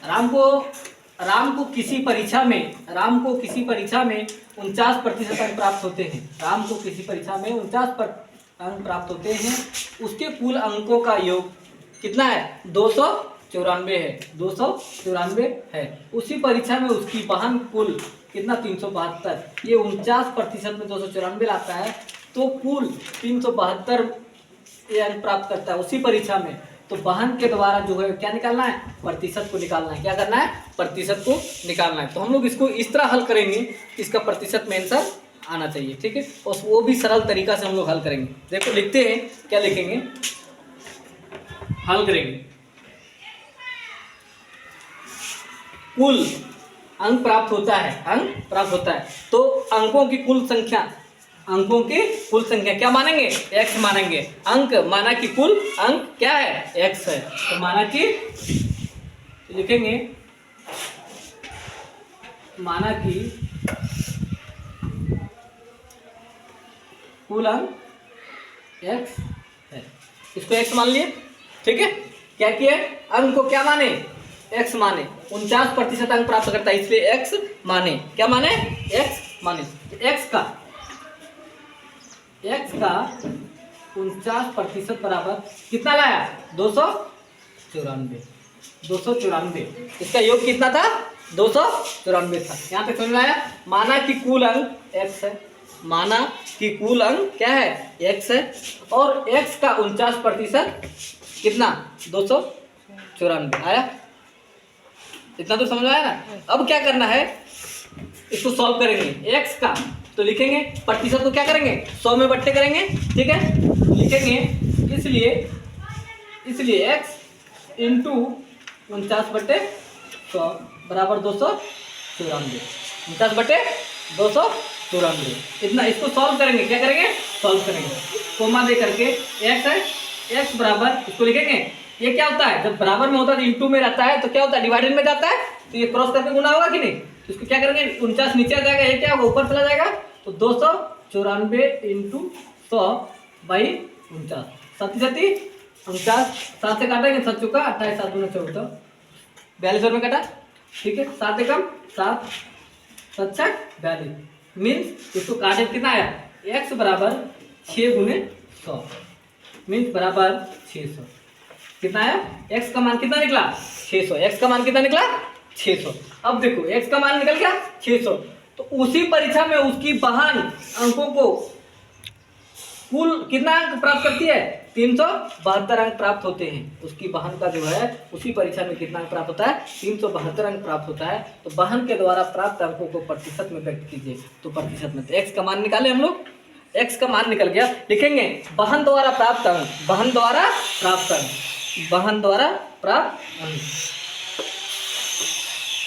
राम को किसी परीक्षा में 49% अंक प्राप्त होते हैं। राम को किसी परीक्षा में 49 अंक प्राप्त होते हैं। उसके कुल अंकों का योग कितना है? 294 है। 294 है। उसी परीक्षा में उसकी बहन कुल कितना? 372। ये 49% में 294 आता है, तो कुल 372 ये अंक प्राप्त करता है उसी परीक्षा में। तो बहन के द्वारा जो है क्या निकालना है? प्रतिशत को निकालना है। क्या करना है? प्रतिशत को निकालना है। तो हम लोग इसको इस तरह हल करेंगे, इसका प्रतिशत में आंसर आना चाहिए। ठीक है, और वो भी सरल तरीका से हम लोग हल करेंगे। देखो लिखते हैं, क्या लिखेंगे? हल करेंगे। कुल अंक प्राप्त होता है, तो अंकों की कुल संख्या क्या मानेंगे? x मानेंगे। अंक माना कि कुल अंक क्या है? x है। तो माना कि लिखेंगे, माना कि कुल अंक x है। इसको x मान लिए। ठीक है, क्या किया? अंक को क्या माने? x माने। 49% अंक प्राप्त करता है, इसलिए x माने। क्या माने? x माने। x का 49% बराबर कितना लाया? 294। इसका योग कितना था? 294 था। यहाँ पे समझ में आया? माना कि कुल अंक x है, माना कि कुल अंक क्या है? x है, और x का 49% कितना? 294 आया। इतना तो समझ में आया ना? अब क्या करना है? इसको सॉल्व करेंगे। x का तो लिखेंगे, प्रतिशत को क्या करेंगे? 100 में बट्टे करेंगे। ठीक है, लिखेंगे इसलिए x इंटू 49/100 बराबर 294। 49/294। इतना, इसको सॉल्व करेंगे। क्या करेंगे? सॉल्व करेंगे। कोमा दे करके x है, x बराबर, इसको लिखेंगे। ये क्या होता है? जब बराबर में होता है तो इंटू में रहता है, तो क्या होता है? डिवाइडेड में जाता है, तो ये क्रॉस करके गुना होगा कि नहीं? तो इसको क्या करेंगे? 49 नीचे आ जाएगा, ये क्या होगा? ऊपर चला जाएगा। तो 294 इंटू 100 बाई 49। 49 7 से काटेंगे, 7 चुका 28, 7 दूना 14, 42 में काटा। ठीक है, 7 एकम 7, 7 छक 42। मीन्स इसको काटे कितना आया? x बराबर 6 गुने 100 मीन्स बराबर 600। कितना आया? x का मान कितना निकला? 600। x का मान कितना निकला? 600। अब देखो x का मान निकल गया 600, तो उसी परीक्षा में उसकी बहन अंकों को कुल कितना अंक प्राप्त करती है? 372 अंक प्राप्त होते हैं। उसकी बहन का जो है उसी परीक्षा में कितना अंक प्राप्त होता है? 372 अंक प्राप्त होता है। तो बहन के द्वारा प्राप्त अंकों को प्रतिशत में व्यक्त कीजिए। तो प्रतिशत में, तो x का मान निकाले हम लोग। x का मान निकल गया। लिखेंगे बहन द्वारा प्राप्त अंक, बहन द्वारा प्राप्त अंक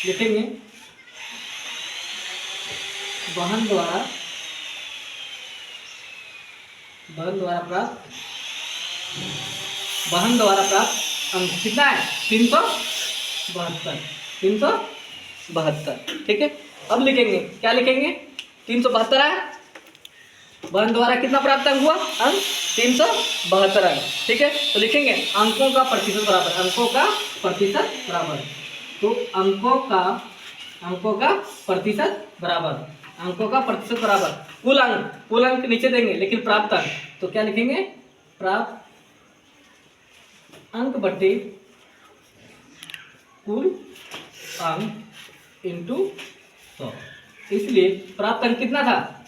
लिखेंगे, बहन द्वारा प्राप्त अंक कितना है? 372। ठीक है, अब लिखेंगे, क्या लिखेंगे? 372 है। बहन द्वारा कितना प्राप्त अंक हुआ? अंक 372 अंक। ठीक है, तो लिखेंगे अंकों का प्रतिशत बराबर, तो अंकों का प्रतिशत बराबर कुल अंक नीचे देंगे, लेकिन प्राप्त अंक, तो क्या लिखेंगे? प्राप्त अंक बटे कुल अंक इंटू 100। इसलिए प्राप्त अंक कितना था?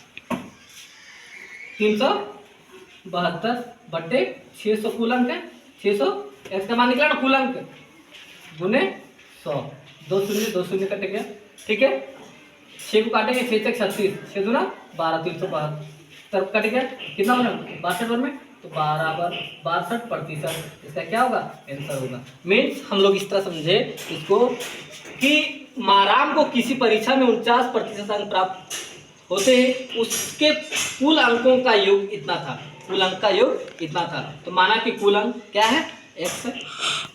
372 बटे 600 कुल अंक है। 600 x का मान निकला ना, कुल अंक गुने 100। 2 शून्य कट गया। ठीक है, 6 को काटेंगे, 6 तक 36, 6 दूना 12, 372 कट गया। कितना बना? 62 में, तो बराबर 62%। इसका क्या होगा? आंसर होगा। मीन्स हम लोग इस तरह समझे इसको कि राम को किसी परीक्षा में 49% अंक प्राप्त होते हैं, उसके कुल अंकों का योग इतना था। तो माना कि कुल अंक क्या है? x है।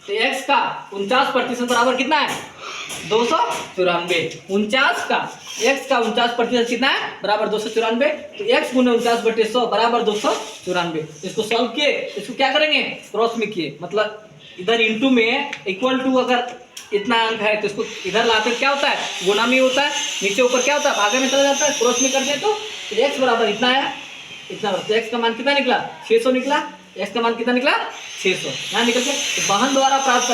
तो x का 49% बराबर कितना है? 294। 49 का x का 49% कितना है? बराबर 294। तो x गुने 49/100 बराबर 294। इसको सॉल्व किए, इसको क्या करेंगे? क्रॉस में किए, मतलब इधर इंटू में इक्वल टू अगर इतना अंक है, तो इसको इधर लाते क्या होता है, गुना में होता है, नीचे ऊपर क्या होता है, भागे में चला जाता है, क्रॉस में करते हैं तो x बराबर इतना आया, इतना। तो x का मान कितना निकला, 600 निकला। x का मान कितना निकला, 600। यहाँ निकल के तो वाहन द्वारा प्राप्त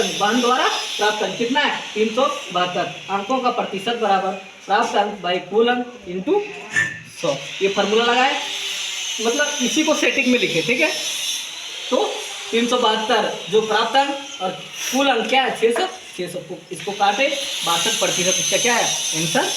करने कितना है, 372। अंकों का प्रतिशत बराबर प्राप्त अंक बाई कुल अंक इंटू 100। ये फार्मूला लगाए, मतलब इसी को सेटिंग में लिखे, ठीक है। तो 372 जो प्राप्त अंक और कुल अंक क्या है, 600। इसको काटे 62%, इसका क्या है आंसर।